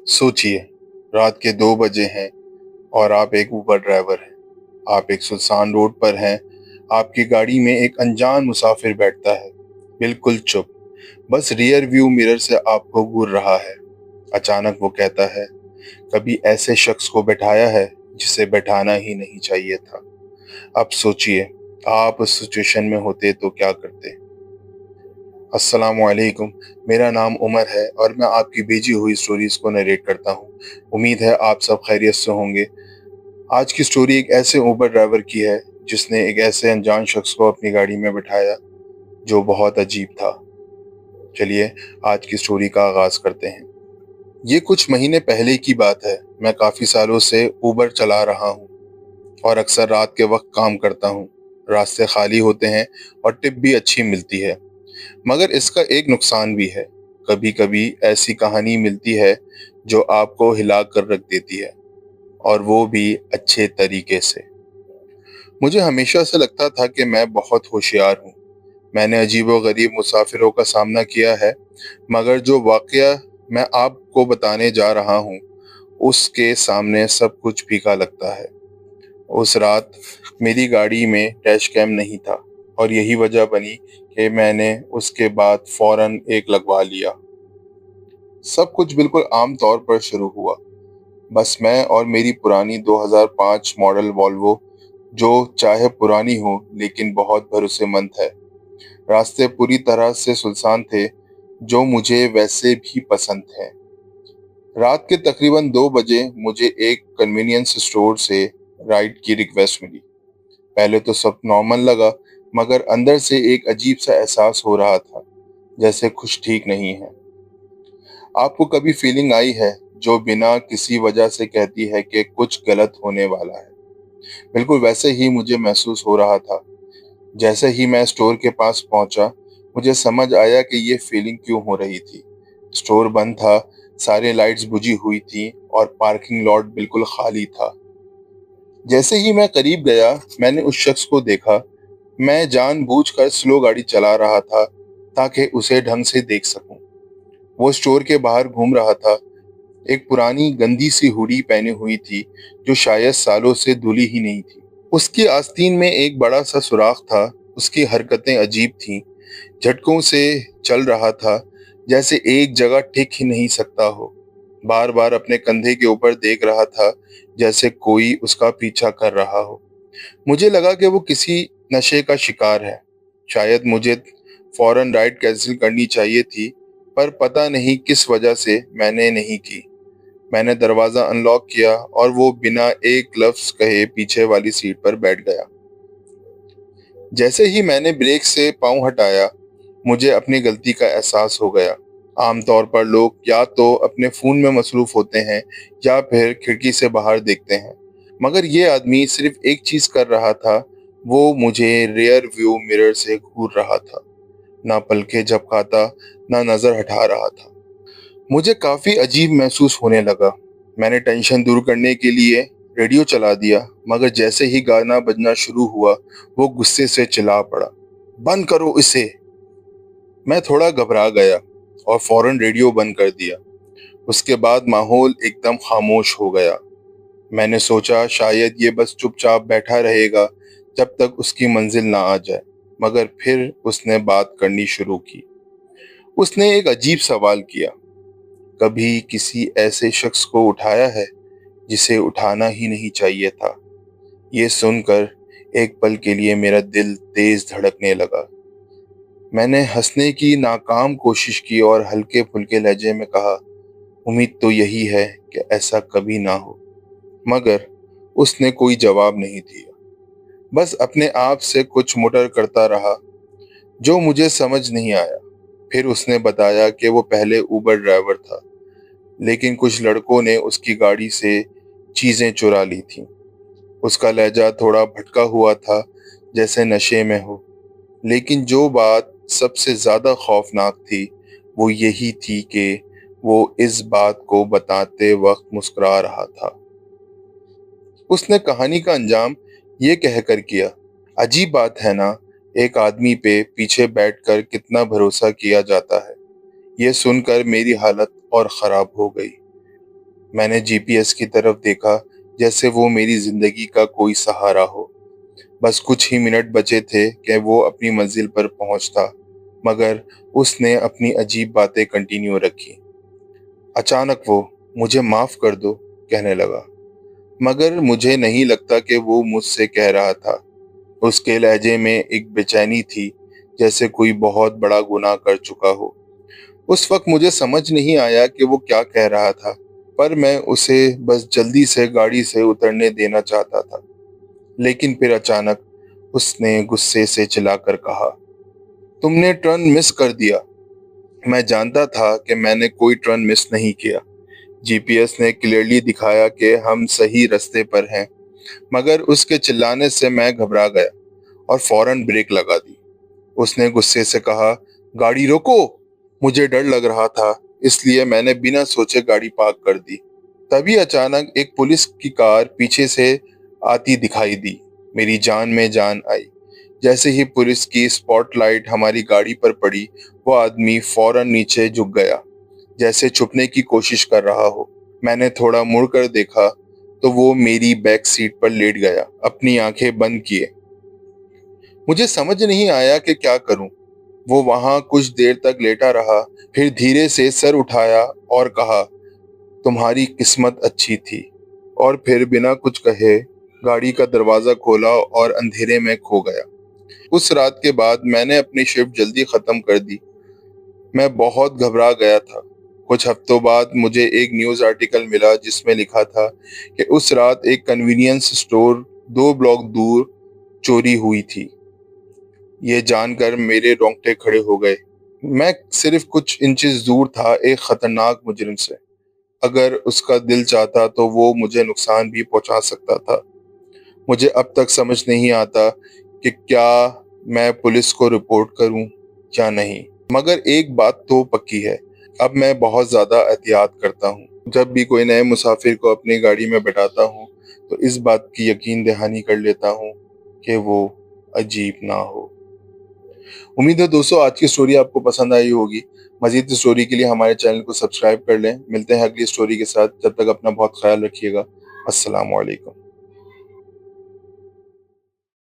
सोचिए, रात के 2 बजे हैं और आप एक ऊबर ड्राइवर हैं। आप एक सुनसान रोड पर हैं। आपकी गाड़ी में एक अनजान मुसाफिर बैठता है, बिल्कुल चुप, बस रियर व्यू मिरर से आपको घूर रहा है। अचानक वो कहता है, कभी ऐसे शख्स को बैठाया है जिसे बैठाना ही नहीं चाहिए था। अब सोचिए, आप उस सिचुएशन में होते तो क्या करते? अस्सलामुअलैकुम। मेरा नाम उमर है और मैं आपकी भेजी हुई स्टोरीज को नरेट करता हूँ। उम्मीद है आप सब खैरियत से होंगे। आज की स्टोरी एक ऐसे ऊबर ड्राइवर की है जिसने एक ऐसे अनजान शख्स को अपनी गाड़ी में बिठाया जो बहुत अजीब था। चलिए आज की स्टोरी का आगाज करते हैं। ये कुछ महीने पहले की बात है। मैं काफी सालों से ऊबर चला रहा हूँ और अक्सर रात के वक्त काम करता हूँ। रास्ते खाली होते हैं और टिप भी अच्छी मिलती है, मगर इसका एक नुकसान भी है। कभी कभी ऐसी कहानी मिलती है जो आपको हिला कर रख देती है, और वो भी अच्छे तरीके से। मुझे हमेशा से लगता था कि मैं बहुत होशियार हूँ। मैंने अजीबोगरीब मुसाफिरों का सामना किया है, मगर जो वाकया मैं आपको बताने जा रहा हूँ उसके सामने सब कुछ फीका लगता है। उस रात मेरी गाड़ी में डैश कैम नहीं था और यही वजह बनी कि मैंने उसके बाद फौरन एक लगवा लिया। सब कुछ बिल्कुल आम तौर पर शुरू हुआ। बस मैं और मेरी पुरानी 2005 मॉडल वॉल्वो, जो चाहे पुरानी हो लेकिन बहुत भरोसेमंद है। रास्ते पूरी तरह से सुनसान थे, जो मुझे वैसे भी पसंद है। रात के तकरीबन 2 बजे मुझे एक कन्वीनियंस स्टोर से राइड की रिक्वेस्ट मिली। पहले तो सब नॉर्मल लगा, मगर अंदर से एक अजीब सा एहसास हो रहा था, जैसे कुछ ठीक नहीं है। आपको कभी फीलिंग आई है जो बिना किसी वजह से कहती है कि कुछ गलत होने वाला है? बिल्कुल वैसे ही मुझे महसूस हो रहा था। जैसे ही मैं स्टोर के पास पहुंचा, मुझे समझ आया कि ये फीलिंग क्यों हो रही थी। स्टोर बंद था, सारी लाइट्स बुझी हुई थी और पार्किंग लॉट बिल्कुल खाली था। जैसे ही मैं करीब गया, मैंने उस शख्स को देखा। मैं जानबूझकर स्लो गाड़ी चला रहा था ताकि उसे ढंग से देख सकूं। वो स्टोर के बाहर घूम रहा था। एक पुरानी गंदी सी हुडी पहनी हुई थी जो शायद सालों से धुली ही नहीं थी। उसकी आस्तीन में एक बड़ा सा सुराख था। उसकी हरकतें अजीब थीं। झटकों से चल रहा था, जैसे एक जगह टिक ही नहीं सकता हो। बार बार अपने कंधे के ऊपर देख रहा था, जैसे कोई उसका पीछा कर रहा हो। मुझे लगा कि वो किसी नशे का शिकार है। शायद मुझे फौरन राइड कैंसिल करनी चाहिए थी, पर पता नहीं किस वजह से मैंने नहीं की। मैंने दरवाजा अनलॉक किया और वो बिना एक लफ्ज कहे पीछे वाली सीट पर बैठ गया। जैसे ही मैंने ब्रेक से पाँव हटाया, मुझे अपनी गलती का एहसास हो गया। आमतौर पर लोग या तो अपने फोन में मसरूफ होते हैं या फिर खिड़की से बाहर देखते हैं, मगर ये आदमी सिर्फ एक चीज कर रहा था। वो मुझे रियर व्यू मिरर से घूर रहा था। ना पलके झपकाता, ना नजर हटा रहा था। मुझे काफी अजीब महसूस होने लगा। मैंने टेंशन दूर करने के लिए रेडियो चला दिया, मगर जैसे ही गाना बजना शुरू हुआ, वो गुस्से से चिल्ला पड़ा, बंद करो इसे। मैं थोड़ा घबरा गया और फौरन रेडियो बंद कर दिया। उसके बाद माहौल एकदम खामोश हो गया। मैंने सोचा शायद ये बस चुपचाप बैठा रहेगा जब तक उसकी मंजिल ना आ जाए, मगर फिर उसने बात करनी शुरू की। उसने एक अजीब सवाल किया, कभी किसी ऐसे शख्स को उठाया है जिसे उठाना ही नहीं चाहिए था? ये सुनकर एक पल के लिए मेरा दिल तेज धड़कने लगा। मैंने हंसने की नाकाम कोशिश की और हल्के फुल्के लहजे में कहा, उम्मीद तो यही है कि ऐसा कभी ना हो। मगर उसने कोई जवाब नहीं दिया, बस अपने आप से कुछ मुटर करता रहा जो मुझे समझ नहीं आया। फिर उसने बताया कि वो पहले ऊबर ड्राइवर था, लेकिन कुछ लड़कों ने उसकी गाड़ी से चीजें चुरा ली थीं। उसका लहजा थोड़ा भटका हुआ था, जैसे नशे में हो। लेकिन जो बात सबसे ज्यादा खौफनाक थी, वो यही थी कि वो इस बात को बताते वक्त मुस्कुरा रहा था। उसने कहानी का अंजाम ये कहकर किया, अजीब बात है ना, एक आदमी पे पीछे बैठकर कितना भरोसा किया जाता है। ये सुनकर मेरी हालत और खराब हो गई। میں نے GPS کی طرف دیکھا جیسے وہ میری زندگی کا کوئی سہارا ہو۔ بس کچھ ہی منٹ بچے تھے کہ وہ اپنی منزل پر پہنچتا، مگر اس نے اپنی عجیب باتیں کنٹینیو رکھی۔ اچانک وہ "مجھے معاف کر دو" کہنے لگا، مگر مجھے نہیں لگتا کہ وہ مجھ سے کہہ رہا تھا۔ اس کے لہجے میں ایک بے چینی تھی، جیسے کوئی بہت بڑا گناہ کر چکا ہو۔ اس وقت مجھے سمجھ نہیں آیا کہ وہ کیا کہہ رہا تھا، پر میں اسے بس جلدی سے گاڑی سے اترنے دینا چاہتا تھا۔ لیکن پھر اچانک اس نے غصے سے چلا کر کہا، "تم نے ٹرن مس کر دیا۔" میں جانتا تھا کہ میں نے کوئی ٹرن مس نہیں کیا۔ GPS نے کلیئرلی دکھایا کہ ہم صحیح رستے پر ہیں، مگر اس کے چلانے سے میں گھبرا گیا اور فوراً بریک لگا دی۔ اس نے غصے سے کہا، "گاڑی روکو۔" مجھے ڈر لگ رہا تھا، اس لیے میں نے بنا سوچے گاڑی پارک کر دی۔ تبھی اچانک ایک پولیس کی کار پیچھے سے آتی دکھائی دی۔ میری جان میں جان آئی۔ جیسے ہی پولیس کی اسپاٹ لائٹ ہماری گاڑی پر پڑی، وہ آدمی فوراً نیچے جھک گیا، جیسے چھپنے کی کوشش کر رہا ہو۔ میں نے تھوڑا مڑ کر دیکھا تو وہ میری بیک سیٹ پر لیٹ گیا، اپنی آنکھیں بند کیے۔ مجھے سمجھ نہیں آیا کہ کیا کروں۔ وہ وہاں کچھ دیر تک لیٹا رہا، پھر دھیرے سے سر اٹھایا اور کہا، "تمہاری قسمت اچھی تھی۔" اور پھر بنا کچھ کہے گاڑی کا دروازہ کھولا اور اندھیرے میں کھو گیا۔ اس رات کے بعد میں نے اپنی شفٹ جلدی ختم کر دی۔ میں بہت گھبرا گیا تھا۔ کچھ ہفتوں بعد مجھے ایک نیوز آرٹیکل ملا جس میں لکھا تھا کہ اس رات ایک کنوینئنس اسٹور 2 بلاک دور چوری ہوئی تھی۔ یہ جان کر میرے رونگٹے کھڑے ہو گئے۔ میں صرف کچھ انچز دور تھا ایک خطرناک مجرم سے۔ اگر اس کا دل چاہتا تو وہ مجھے نقصان بھی پہنچا سکتا تھا۔ مجھے اب تک سمجھ نہیں آتا کہ کیا میں پولیس کو رپورٹ کروں یا نہیں، مگر ایک بات تو پکی ہے، اب میں بہت زیادہ احتیاط کرتا ہوں۔ جب بھی کوئی نئے مسافر کو اپنی گاڑی میں بٹھاتا ہوں تو اس بات کی یقین دہانی کر لیتا ہوں کہ وہ عجیب نہ ہو۔ امید ہے دوستو آج کی سٹوری آپ کو پسند آئی ہوگی۔ مزید سٹوری کے لیے ہمارے چینل کو سبسکرائب کر لیں۔ ملتے ہیں اگلی سٹوری کے ساتھ، جب تک اپنا بہت خیال رکھیے گا۔ السلام علیکم۔